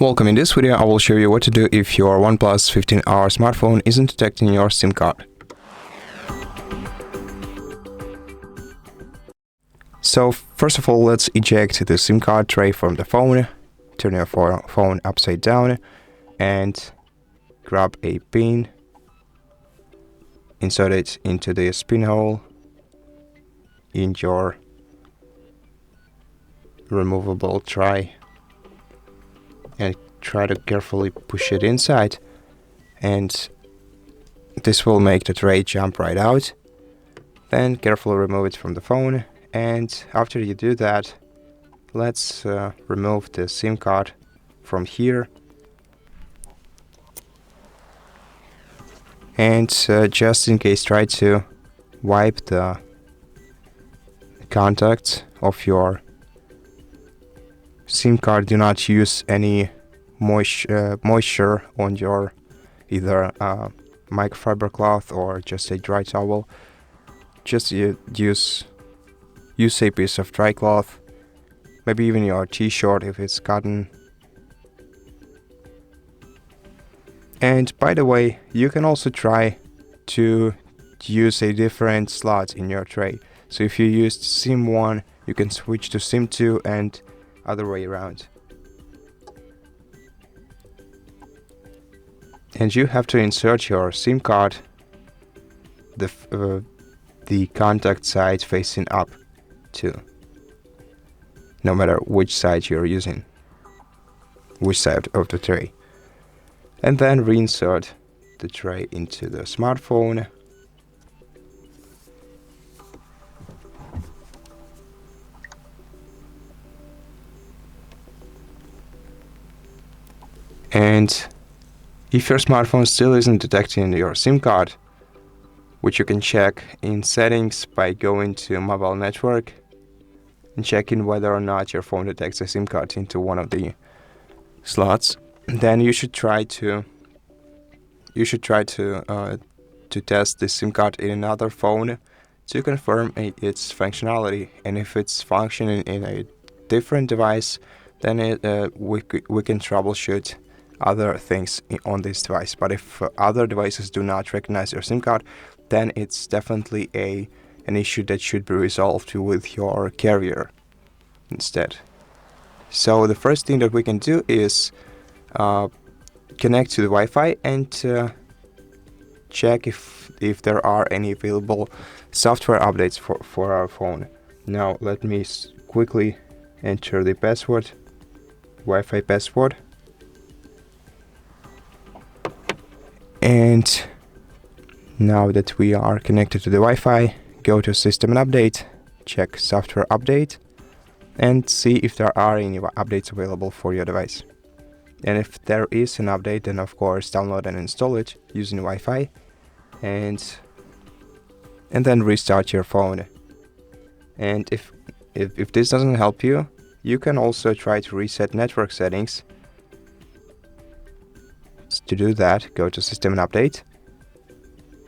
Welcome. In this video, I will show you what to do if your OnePlus 15R smartphone isn't detecting your SIM card. So first of all, let's eject the SIM card tray from the phone, turn your phone upside down and grab a pin, insert it into the pin hole in your removable tray and try to carefully push it inside, and this will make the tray jump right out. Then carefully remove it from the phone, and after you do that, let's remove the SIM card from here, and just in case, try to wipe the contacts of your SIM card. Do not use any moisture on your either microfiber cloth or just a dry towel. Just use a piece of dry cloth, maybe even your t-shirt if it's cotton. And by the way, you can also try to use a different slot in your tray. So if you used SIM 1, you can switch to SIM 2 and other way around. And you have to insert your SIM card the contact side facing up too, no matter which side you're using, which side of the tray. And then reinsert the tray into the smartphone. And if your smartphone still isn't detecting your SIM card, which you can check in settings by going to mobile network and checking whether or not your phone detects a SIM card into one of the slots, then you should try to test the SIM card in another phone to confirm its functionality. And if it's functioning in a different device, then we can troubleshoot other things on this device. But if other devices do not recognize your SIM card, then it's definitely an issue that should be resolved with your carrier instead. So the first thing that we can do is connect to the Wi-Fi and check if there are any available software updates for our phone. Now let me quickly enter the password, Wi-Fi password. And now that we are connected to the Wi-Fi, go to System and Update, check Software Update, and see if there are any updates available for your device. And if there is an update, then of course download and install it using Wi-Fi, and then restart your phone. And if this doesn't help you, you can also try to reset network settings. To do that, go to System and Update,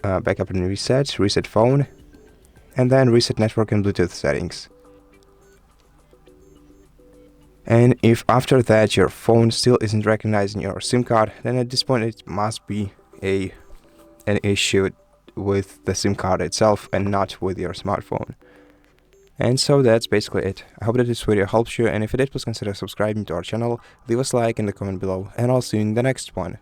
Backup and Reset phone, and then reset network and Bluetooth settings. And if after that your phone still isn't recognizing your SIM card, then at this point it must be an issue with the SIM card itself and not with your smartphone. And so that's basically it. I hope that this video helps you, and if it did, please consider subscribing to our channel, leave us a like in the comment below, and I'll see you in the next one.